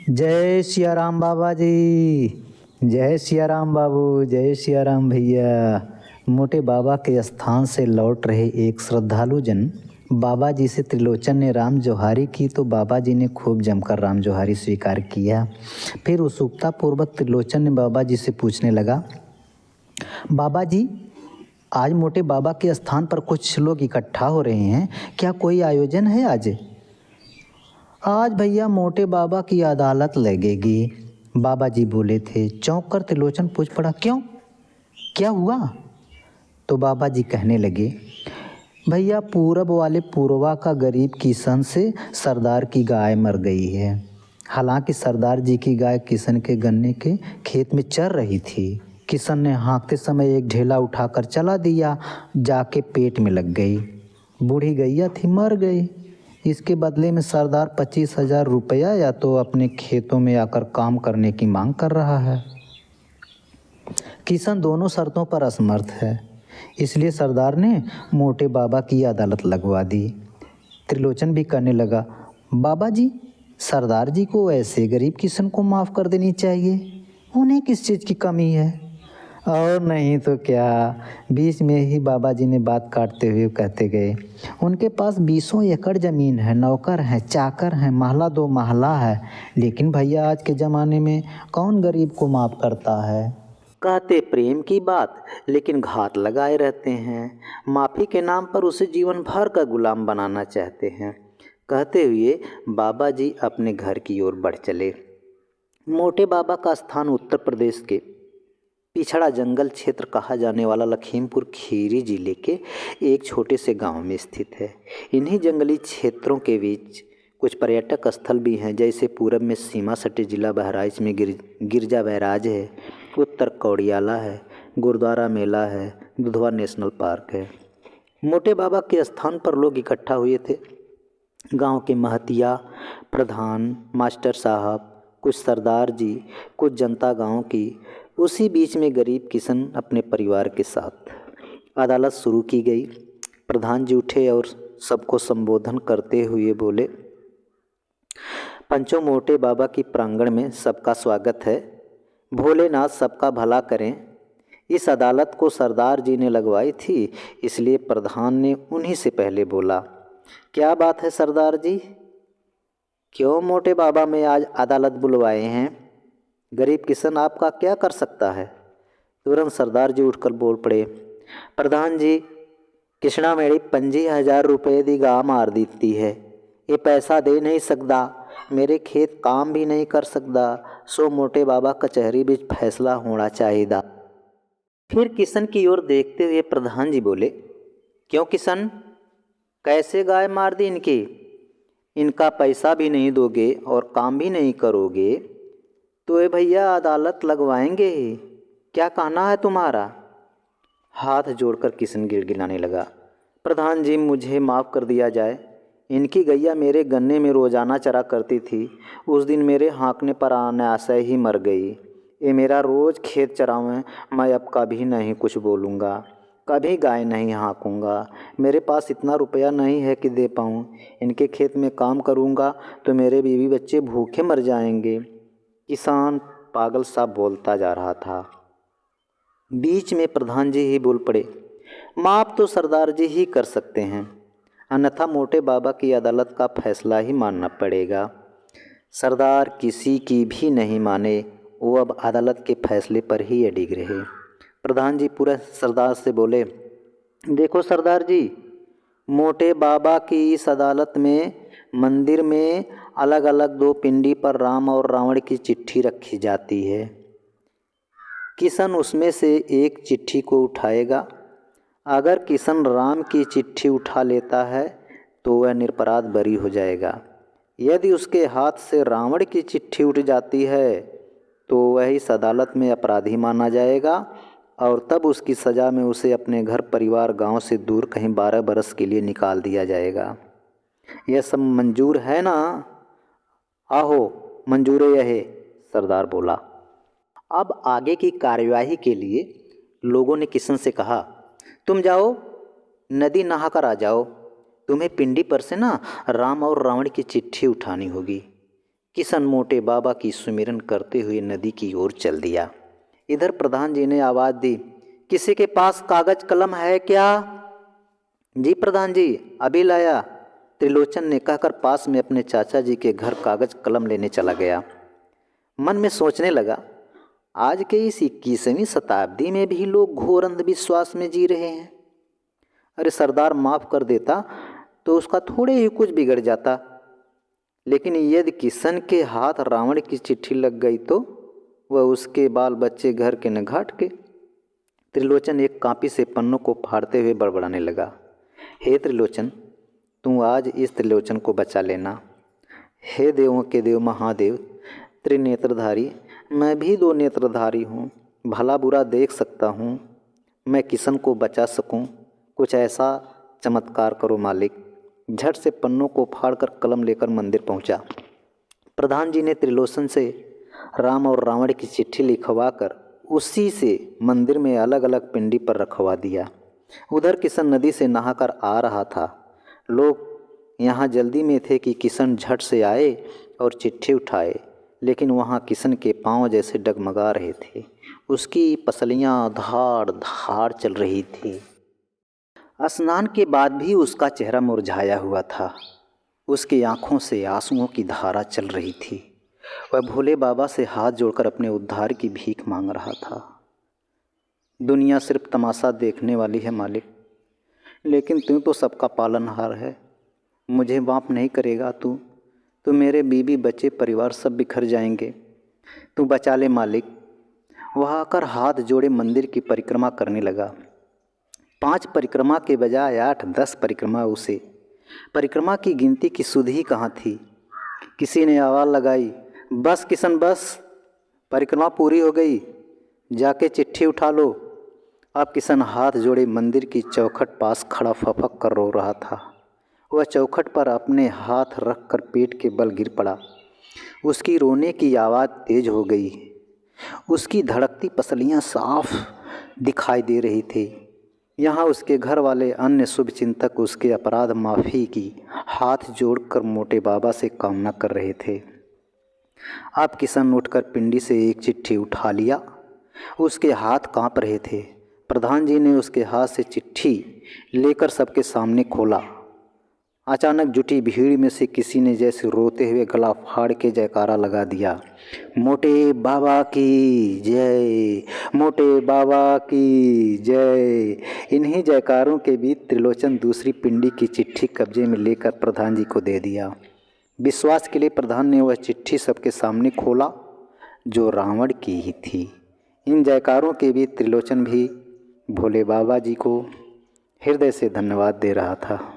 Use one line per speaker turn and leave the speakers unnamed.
जय सिया राम बाबा जी। जय सिया राम बाबू। जय सिया राम भैया। मोटे बाबा के स्थान से लौट रहे एक श्रद्धालु जन बाबा जी से त्रिलोचन ने राम जोहारी की तो बाबा जी ने खूब जमकर राम जोहारी स्वीकार किया। फिर उत्सुकता पूर्वक त्रिलोचन ने बाबा जी से पूछने लगा, बाबा जी आज मोटे बाबा के स्थान पर कुछ लोग इकट्ठा हो रहे हैं, क्या कोई आयोजन है आज? आज भैया मोटे बाबा की अदालत लगेगी, बाबा जी बोले थे। चौंक कर त्रिलोचन पूछ पड़ा, क्यों, क्या हुआ? तो बाबा जी कहने लगे, भैया पूरब वाले पूर्वा का गरीब किसान से सरदार की गाय मर गई है। हालांकि सरदार जी की गाय किसान के गन्ने के खेत में चर रही थी। किसान ने हाँकते समय एक ढेला उठाकर चला दिया, जाके पेट में लग गई। बूढ़ी गैया थी, मर गई। इसके बदले में सरदार 25,000 रुपया या तो अपने खेतों में आकर काम करने की मांग कर रहा है। किसान दोनों शर्तों पर असमर्थ है, इसलिए सरदार ने मोटे बाबा की अदालत लगवा दी। त्रिलोचन भी कहने लगा, बाबा जी सरदार जी को ऐसे गरीब किसान को माफ़ कर देनी चाहिए, उन्हें किस चीज़ की कमी है? और नहीं तो क्या। बीच में ही बाबा जी ने बात काटते हुए कहते गए, उनके पास 20 एकड़ ज़मीन है, नौकर हैं, चाकर हैं, महला 2 महला है, लेकिन भैया आज के ज़माने में कौन गरीब को माफ़ करता है? कहते प्रेम की बात लेकिन घात लगाए रहते हैं। माफ़ी के नाम पर उसे जीवन भर का गुलाम बनाना चाहते हैं। कहते हुए बाबा जी अपने घर की ओर बढ़ चले। मोटे बाबा का स्थान उत्तर प्रदेश के पिछड़ा जंगल क्षेत्र कहा जाने वाला लखीमपुर खीरी जिले के एक छोटे से गांव में स्थित है। इन्हीं जंगली क्षेत्रों के बीच कुछ पर्यटक स्थल भी हैं, जैसे पूरब में सीमा सटे जिला बहराइच में गिरजा बैराज है, उत्तर कौड़ियाला है, गुरुद्वारा मेला है, दुधवा नेशनल पार्क है। मोटे बाबा के स्थान पर लोग इकट्ठा हुए थे। गांव के महतिया, प्रधान, मास्टर साहब, कुछ सरदार जी, कुछ जनता गांव की। उसी बीच में गरीब किसान अपने परिवार के साथ। अदालत शुरू की गई। प्रधान जी उठे और सबको संबोधन करते हुए बोले, पंचों मोटे बाबा की प्रांगण में सबका स्वागत है। भोलेनाथ सबका भला करें। इस अदालत को सरदार जी ने लगवाई थी, इसलिए प्रधान ने उन्हीं से पहले बोला, क्या बात है सरदार जी, क्यों मोटे बाबा में आज अदालत बुलवाए हैं? गरीब किसान आपका क्या कर सकता है? तुरंत सरदार जी उठकर बोल पड़े, प्रधान जी किसना मेरी 25,000 रुपये दी गाह मार दी है, ये पैसा दे नहीं सकता, मेरे खेत काम भी नहीं कर सकता, सो मोटे बाबा कचहरी बीच फैसला होना चाहिए। फिर किसान की ओर देखते हुए प्रधान जी बोले, क्यों किसान, कैसे गाय मार दी इनकी? इनका पैसा भी नहीं दोगे और काम भी नहीं करोगे तो ये भैया अदालत लगवाएंगे, क्या कहना है तुम्हारा? हाथ जोड़कर किसान गिड़गिड़ाने लगा, प्रधान जी मुझे माफ़ कर दिया जाए। इनकी गैया मेरे गन्ने में रोज़ाना चरा करती थी, उस दिन मेरे हाँकने पर अनायासे ही मर गई। ये मेरा रोज़ खेत चरावें, मैं अब कभी नहीं कुछ बोलूँगा, कभी गाय नहीं हाँकूँगा। मेरे पास इतना रुपया नहीं है कि दे पाऊँ। इनके खेत में काम करूँगा तो मेरे बीवी बच्चे भूखे मर जाएंगे। किसान पागल सा बोलता जा रहा था। बीच में प्रधान जी ही बोल पड़े, माफ़ तो सरदार जी ही कर सकते हैं, अन्यथा मोटे बाबा की अदालत का फैसला ही मानना पड़ेगा। सरदार किसी की भी नहीं माने, वो अब अदालत के फैसले पर ही अडिग रहे। प्रधान जी पूरे सरदार से बोले, देखो सरदार जी, मोटे बाबा की इस अदालत में मंदिर में अलग अलग 2 पिंडी पर राम और रावण की चिट्ठी रखी जाती है। किसान उसमें से एक चिट्ठी को उठाएगा। अगर किसान राम की चिट्ठी उठा लेता है तो वह निरपराध बरी हो जाएगा। यदि उसके हाथ से रावण की चिट्ठी उठ जाती है तो वह इस अदालत में अपराधी माना जाएगा और तब उसकी सज़ा में उसे अपने घर परिवार गांव से दूर कहीं 12 बरस के लिए निकाल दिया जाएगा। यह सब मंजूर है ना? आहो मंजूर है यह, सरदार बोला। अब आगे की कार्यवाही के लिए लोगों ने किसान से कहा, तुम जाओ नदी नहा कर आ जाओ, तुम्हें पिंडी पर से ना राम और रावण की चिट्ठी उठानी होगी। किशन मोटे बाबा की सुमिरन करते हुए नदी की ओर चल दिया। इधर प्रधान जी ने आवाज़ दी, किसी के पास कागज कलम है क्या? जी प्रधान जी, अभी लाया, त्रिलोचन ने कहकर पास में अपने चाचा जी के घर कागज कलम लेने चला गया। मन में सोचने लगा, आज के इस 21वीं शताब्दी में भी लोग घोर अंधविश्वास में जी रहे हैं। अरे सरदार माफ़ कर देता तो उसका थोड़े ही कुछ बिगड़ जाता, लेकिन यदि किशन के हाथ रावण की चिट्ठी लग गई तो वह उसके बाल बच्चे घर के न घाट के। त्रिलोचन एक कापी से पन्नों को फाड़ते हुए बड़बड़ाने लगा, हे त्रिलोचन, तू आज इस त्रिलोचन को बचा लेना। हे देवों के देव महादेव त्रिनेत्रधारी, मैं भी 2 नेत्रधारी हूँ, भला बुरा देख सकता हूँ, मैं किशन को बचा सकूँ, कुछ ऐसा चमत्कार करो मालिक। झट से पन्नों को फाड़कर कलम लेकर मंदिर पहुँचा। प्रधान जी ने त्रिलोचन से राम और रावण की चिट्ठी लिखवाकर उसी से मंदिर में अलग अलग पिंडी पर रखवा दिया। उधर किशन नदी से नहाकर आ रहा था। लोग यहाँ जल्दी में थे कि किशन झट से आए और चिट्ठी उठाए, लेकिन वहाँ किशन के पांव जैसे डगमगा रहे थे। उसकी पसलियाँ धाड़ धाड़ चल रही थी। स्नान के बाद भी उसका चेहरा मुरझाया हुआ था। उसकी आंखों से आंसुओं की धारा चल रही थी। वह भोले बाबा से हाथ जोड़कर अपने उद्धार की भीख मांग रहा था। दुनिया सिर्फ तमाशा देखने वाली है मालिक, लेकिन तू तो सबका पालनहार है। मुझे माफ़ नहीं करेगा तू तो मेरे बीवी बच्चे परिवार सब बिखर जाएंगे। तू बचा ले मालिक। वह आकर हाथ जोड़े मंदिर की परिक्रमा करने लगा। 5 परिक्रमा के बजाय 8-10 परिक्रमा उसे। परिक्रमा की गिनती की सुध ही कहाँ थी। किसी ने आवाज़ लगाई, बस किशन बस, परिक्रमा पूरी हो गई, जाके चिट्ठी उठा लो। अब किशन हाथ जोड़े मंदिर की चौखट पास खड़ा फपक कर रो रहा था। वह चौखट पर अपने हाथ रख कर पेट के बल गिर पड़ा। उसकी रोने की आवाज़ तेज हो गई। उसकी धड़कती पसलियाँ साफ दिखाई दे रही थी। यहाँ उसके घर वाले अन्य शुभचिंतक उसके अपराध माफ़ी की हाथ जोड़कर मोटे बाबा से कामना कर रहे थे। अब किशन उठकर पिंडी से एक चिट्ठी उठा लिया। उसके हाथ कांप रहे थे। प्रधान जी ने उसके हाथ से चिट्ठी लेकर सबके सामने खोला। अचानक जुटी भीड़ में से किसी ने जैसे रोते हुए गला फाड़ के जयकारा लगा दिया, मोटे बाबा की जय, मोटे बाबा की जय। इन्हीं जयकारों के बीच त्रिलोचन दूसरी पिंडी की चिट्ठी कब्जे में लेकर प्रधान जी को दे दिया। विश्वास के लिए प्रधान ने वह चिट्ठी सबके सामने खोला, जो रावण की ही थी। इन जयकारों के बीच त्रिलोचन भी भोले बाबा जी को हृदय से धन्यवाद दे रहा था।